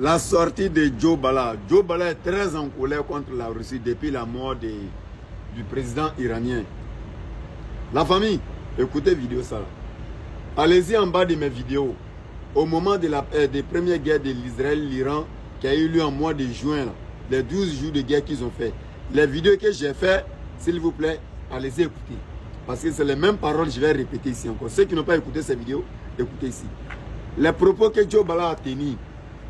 La sortie de Joe Bala. Joe Bala est très en colère contre la Russie depuis la mort du président iranien. La famille, écoutez vidéo ça. Allez-y en bas de mes vidéos. Au moment des premières guerres de l'Israël, l'Iran, qui a eu lieu en mois de juin, là, les 12 jours de guerre qu'ils ont fait. Les vidéos que j'ai fait, s'il vous plaît, allez-y écouter. Parce que c'est les mêmes paroles que je vais répéter ici encore. Ceux qui n'ont pas écouté ces vidéos, écoutez ici. Les propos que Joe Bala a tenus,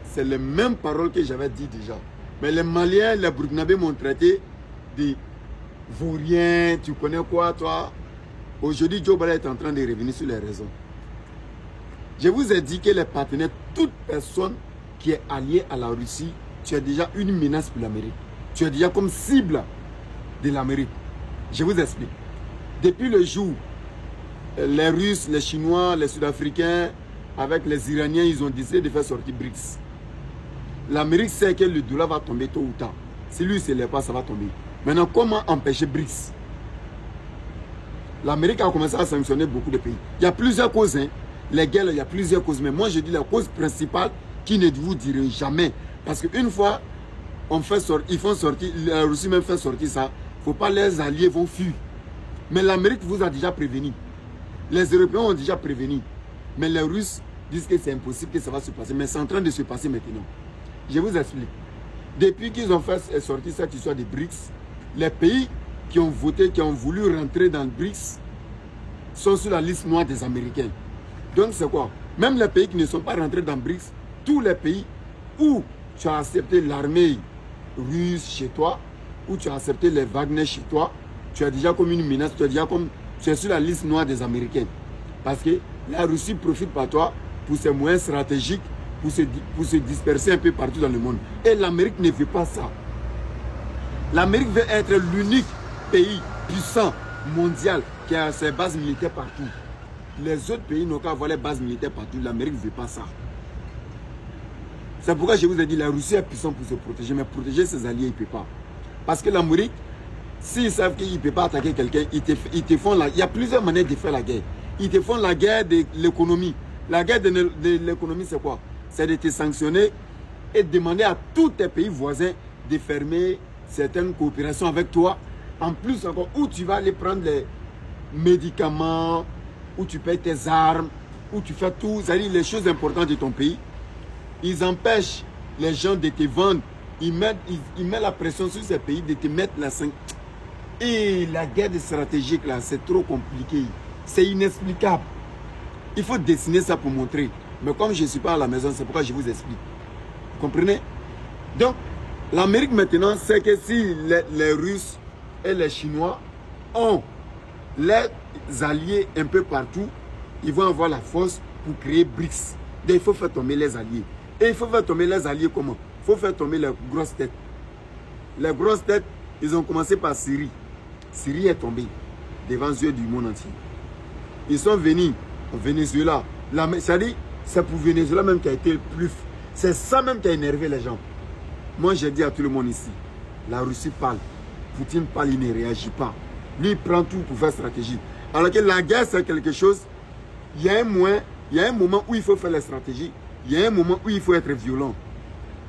c'est les mêmes paroles que j'avais dit déjà. Mais les Maliens, les Burkinabés m'ont traité de vaurien, tu connais quoi toi? Aujourd'hui, Joe Bala est en train de revenir sur les raisons. Je vous ai dit que les partenaires, toute personne qui est alliée à la Russie, tu es déjà une menace pour l'Amérique. Tu es déjà comme cible de l'Amérique. Je vous explique. Depuis le jour, les Russes, les Chinois, les Sud-Africains, avec les Iraniens, ils ont décidé de faire sortir BRICS. L'Amérique sait que le dollar va tomber tôt ou tard. Si lui ne se lève pas, ça va tomber. Maintenant, comment empêcher BRICS? L'Amérique a commencé à sanctionner beaucoup de pays. Il y a plusieurs causes. Hein. Les guerres, il y a plusieurs causes. Mais moi, je dis la cause principale qui ne vous dirai jamais. Parce qu'une fois, ils font sortir, la Russie même fait sortir ça, il ne faut pas les alliés vont fuir. Mais l'Amérique vous a déjà prévenu. Les Européens ont déjà prévenu. Mais les Russes disent que c'est impossible que ça va se passer. Mais c'est en train de se passer maintenant. Je vous explique. Depuis qu'ils ont fait sortir cette histoire des BRICS, les pays qui ont voté, qui ont voulu rentrer dans le BRICS, sont sur la liste noire des Américains. Donc c'est quoi? Même les pays qui ne sont pas rentrés dans le BRICS, tous les pays où tu as accepté l'armée russe chez toi, où tu as accepté les Wagner chez toi, tu as déjà comme une menace, tu es sur la liste noire des Américains. Parce que la Russie profite par toi pour ses moyens stratégiques, pour se disperser un peu partout dans le monde. Et l'Amérique ne veut pas ça. L'Amérique veut être l'unique pays puissant mondial qui a ses bases militaires partout. Les autres pays n'ont qu'à avoir les bases militaires partout. L'Amérique ne veut pas ça. C'est pourquoi je vous ai dit la Russie est puissante pour se protéger, mais protéger ses alliés, il ne peut pas. Parce que l'Amérique, s'ils savent qu'ils ne peuvent pas attaquer quelqu'un, ils te font la... Il y a plusieurs manières de faire la guerre. Ils te font la guerre de l'économie. La guerre de l'économie, c'est quoi? C'est de te sanctionner et de demander à tous tes pays voisins de fermer certaines coopérations avec toi. En plus encore, où tu vas aller prendre les médicaments, où tu payes tes armes, où tu fais tout, c'est-à-dire les choses importantes de ton pays. Ils empêchent les gens de te vendre. Ils mettent la pression sur ces pays de te mettre la sanction. Et la guerre stratégique, là, c'est trop compliqué. C'est inexplicable. Il faut dessiner ça pour montrer. Mais comme je ne suis pas à la maison, c'est pourquoi je vous explique. Vous comprenez? Donc, l'Amérique maintenant sait que si les Russes et les Chinois ont les alliés un peu partout, ils vont avoir la force pour créer BRICS. Donc, il faut faire tomber les alliés. Et il faut faire tomber les alliés comment? Il faut faire tomber les grosses têtes. Les grosses têtes, ils ont commencé par Syrie. Syrie est tombée devant les yeux du monde entier. Ils sont venus au Venezuela. C'est-à-dire, c'est pour Venezuela même qui a été le plus... C'est ça même qui a énervé les gens. Moi, j'ai dit à tout le monde ici, la Russie parle. Poutine parle, il ne réagit pas. Lui, il prend tout pour faire stratégie. Alors que la guerre, c'est quelque chose... Il y a un moment où il faut faire la stratégie. Il y a un moment où il faut être violent.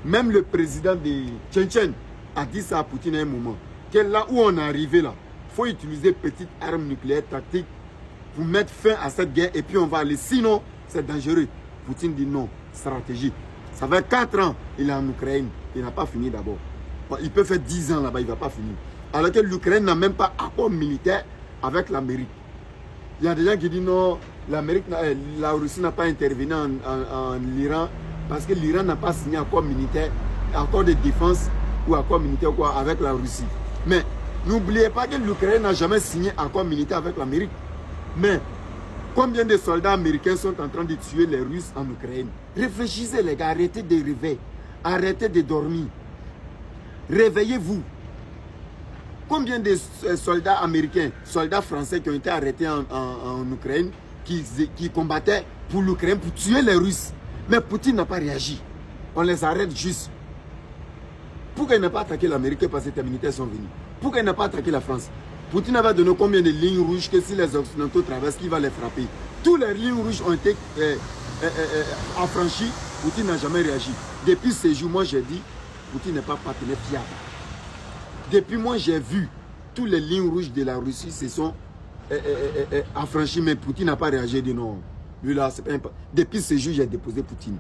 Même le président de Tchétchène a dit ça à Poutine à un moment. Que là où on est arrivé là, il faut utiliser petites armes nucléaires tactiques pour mettre fin à cette guerre et puis on va aller. Sinon, c'est dangereux. Poutine dit non, stratégie. Ça fait 4 ans, il est en Ukraine. Il n'a pas fini d'abord. Il peut faire 10 ans là-bas, il ne va pas finir. Alors que l'Ukraine n'a même pas accord militaire avec l'Amérique. Il y a des gens qui disent non, la Russie n'a pas intervenu en Iran parce que l'Iran n'a pas signé accord militaire, accord de défense ou accord militaire ou quoi, avec la Russie. Mais n'oubliez pas que l'Ukraine n'a jamais signé accord militaire avec l'Amérique. Mais combien de soldats américains sont en train de tuer les Russes en Ukraine? Réfléchissez les gars, arrêtez de rêver, arrêtez de dormir. Réveillez-vous. Combien de soldats américains, soldats français qui ont été arrêtés en Ukraine, qui combattaient pour l'Ukraine, pour tuer les Russes? Mais Poutine n'a pas réagi. On les arrête juste. Pourquoi il n'a pas attaqué l'Amérique parce que les militaires sont venus? Pourquoi il n'a pas attaqué la France? Poutine avait donné combien de lignes rouges que si les Occidentaux traversent, qu'il va les frapper? Toutes les lignes rouges ont été affranchies. Poutine n'a jamais réagi. Depuis ce jour, moi j'ai dit, Poutine n'est pas partenaire fiable. Depuis moi j'ai vu, toutes les lignes rouges de la Russie se sont affranchies, mais Poutine n'a pas réagi de non. Lui là, c'est pas. Depuis ce jour, j'ai déposé Poutine.